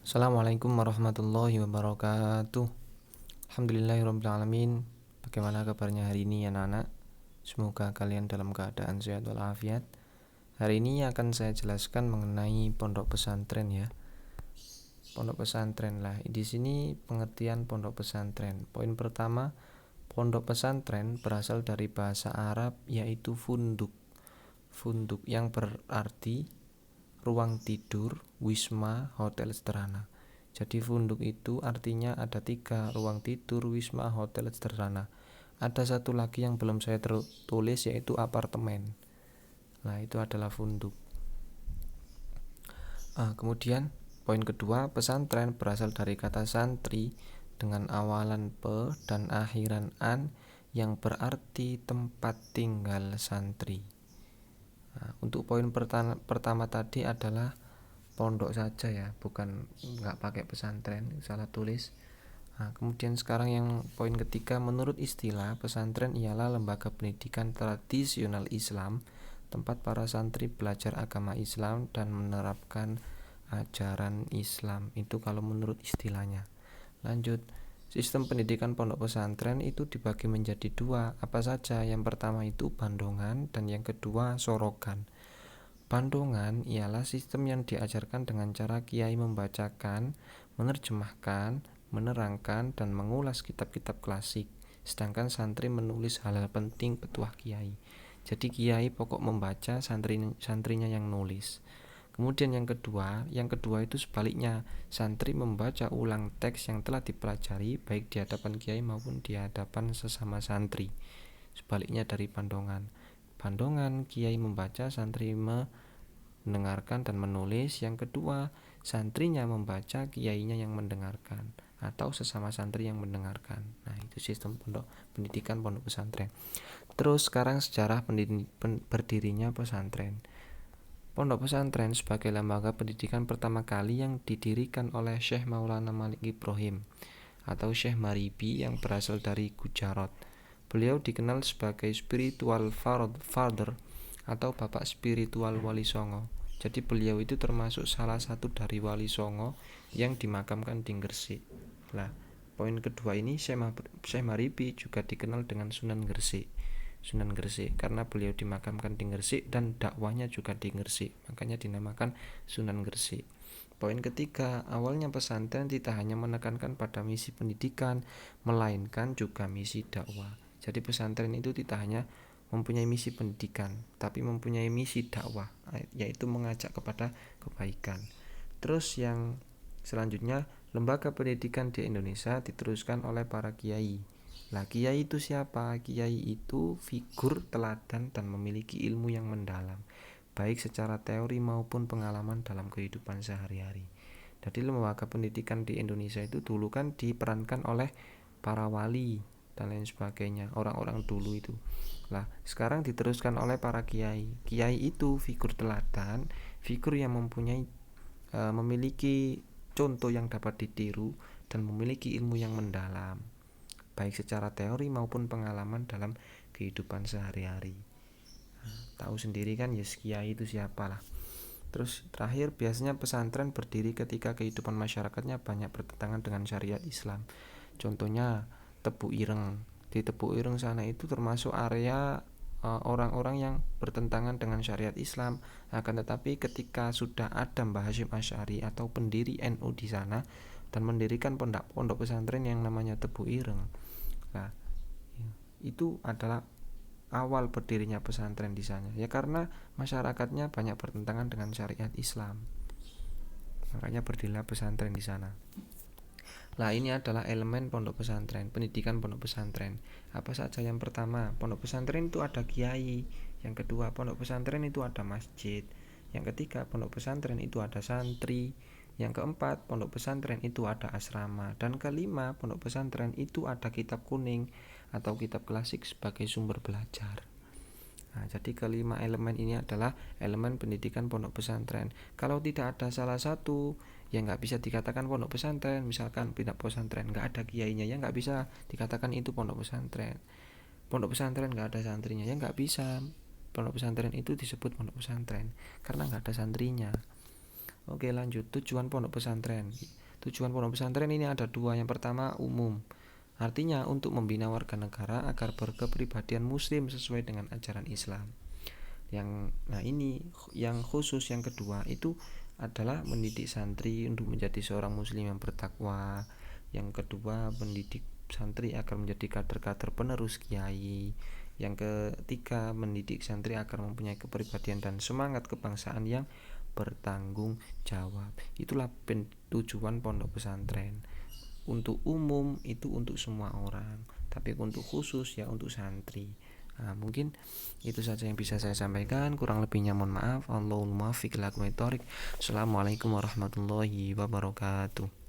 Assalamualaikum warahmatullahi wabarakatuh. Alhamdulillahirrabbilalamin. Bagaimana kabarnya hari ini anak-anak? Semoga kalian dalam keadaan sehat walafiat. Hari ini akan saya jelaskan mengenai pondok pesantren ya. Pondok pesantren lah. Di sini pengertian pondok pesantren. Poin pertama, pondok pesantren berasal dari bahasa Arab yaitu funduk. Funduk yang berarti ruang tidur, wisma, hotel sederhana. Jadi funduk itu artinya ada 3, ruang tidur, wisma, hotel sederhana. Ada satu lagi yang belum saya tulis yaitu apartemen. Nah, itu adalah funduk. Kemudian poin kedua, pesantren berasal dari kata santri dengan awalan pe dan akhiran an yang berarti tempat tinggal santri. Untuk poin pertama tadi adalah pondok saja ya, bukan nggak pakai pesantren, salah tulis. Kemudian sekarang yang poin ketiga, menurut istilah pesantren ialah lembaga pendidikan tradisional Islam, tempat para santri belajar agama Islam dan menerapkan ajaran Islam. Itu kalau menurut istilahnya. Lanjut, sistem pendidikan pondok pesantren itu dibagi menjadi 2. Apa saja? Yang pertama itu bandongan dan yang kedua sorogan. Bandongan ialah sistem yang diajarkan dengan cara kiai membacakan, menerjemahkan, menerangkan, dan mengulas kitab-kitab klasik. Sedangkan santri menulis hal-hal penting petuah kiai. Jadi kiai pokok membaca, santrinya yang nulis. Kemudian yang kedua itu sebaliknya, santri membaca ulang teks yang telah dipelajari baik di hadapan kiai maupun di hadapan sesama santri. Sebaliknya dari bandongan. Bandongan, kiai membaca, santri mendengarkan dan menulis. Yang kedua, santrinya membaca, kiainya yang mendengarkan, atau sesama santri yang mendengarkan. Nah, itu sistem pendidikan pondok pesantren. Terus sekarang sejarah berdirinya pesantren. Pondok pesantren sebagai lembaga pendidikan pertama kali yang didirikan oleh Syekh Maulana Malik Ibrahim atau Syekh Maribi yang berasal dari Gujarat. Beliau dikenal sebagai spiritual father atau bapak spiritual Wali Songo. Jadi beliau itu termasuk salah satu dari Wali Songo yang dimakamkan di Gresik. Nah, poin kedua ini, Syekh Maribi juga dikenal dengan Sunan Gresik karena beliau dimakamkan di Gresik dan dakwahnya juga di Gresik, makanya dinamakan Sunan Gresik. Poin ketiga, awalnya pesantren tidak hanya menekankan pada misi pendidikan, melainkan juga misi dakwah. Jadi pesantren itu tidak hanya mempunyai misi pendidikan, tapi mempunyai misi dakwah, yaitu mengajak kepada kebaikan. Terus yang selanjutnya, lembaga pendidikan di Indonesia diteruskan oleh para kiai. Lah, kiai itu siapa? Kiai itu figur teladan dan memiliki ilmu yang mendalam, baik secara teori maupun pengalaman dalam kehidupan sehari-hari. Jadi lembaga pendidikan di Indonesia itu dulu kan diperankan oleh para wali dan lain sebagainya, orang-orang dulu itu. Lah, sekarang diteruskan oleh para kiai. Kiai itu figur teladan, figur yang memiliki contoh yang dapat ditiru dan memiliki ilmu yang mendalam, baik secara teori maupun pengalaman dalam kehidupan sehari-hari. Tahu sendiri kan, yes, kiai itu siapa lah. Terus terakhir, biasanya pesantren berdiri ketika kehidupan masyarakatnya banyak bertentangan dengan syariat Islam. Contohnya Tebu Ireng. Di Tebu Ireng sana itu termasuk area orang-orang yang bertentangan dengan syariat Islam. Akan tetapi ketika sudah ada Mbah Hasyim Asy'ari atau pendiri NU di sana dan mendirikan pondok pesantren yang namanya Tebu Ireng, nah itu adalah awal berdirinya pesantren di sana. Ya karena masyarakatnya banyak bertentangan dengan syariat Islam, makanya berdirilah pesantren di sana. Nah, ini adalah elemen pondok pesantren, pendidikan pondok pesantren. Apa saja? Yang pertama, pondok pesantren itu ada kiai. Yang kedua, pondok pesantren itu ada masjid. Yang ketiga, pondok pesantren itu ada santri. Yang keempat, pondok pesantren itu ada asrama. Dan kelima, pondok pesantren itu ada kitab kuning atau kitab klasik sebagai sumber belajar. Nah, jadi kelima elemen ini adalah elemen pendidikan pondok pesantren. Kalau tidak ada salah satu, ya nggak bisa dikatakan pondok pesantren. Misalkan pondok pesantren nggak ada kiainya, ya nggak bisa dikatakan itu pondok pesantren. Pondok pesantren nggak ada santrinya, ya nggak bisa pondok pesantren itu disebut pondok pesantren karena nggak ada santrinya. Oke, lanjut. Tujuan pondok pesantren. Tujuan pondok pesantren ini ada dua. Yang pertama, umum. Artinya untuk membina warga negara agar berkepribadian muslim sesuai dengan ajaran Islam. Ini yang khusus, yang kedua itu adalah mendidik santri untuk menjadi seorang muslim yang bertakwa. Yang kedua, mendidik santri agar menjadi kader-kader penerus kiai. Yang ketiga, mendidik santri agar mempunyai kepribadian dan semangat kebangsaan yang bertanggung jawab. Itulah tujuan pondok pesantren. Untuk umum itu untuk semua orang, tapi untuk khusus ya untuk santri. Nah, mungkin itu saja yang bisa saya sampaikan. Kurang lebihnya mohon maaf. Allahumma fiqh lakum. Assalamualaikum warahmatullahi wabarakatuh.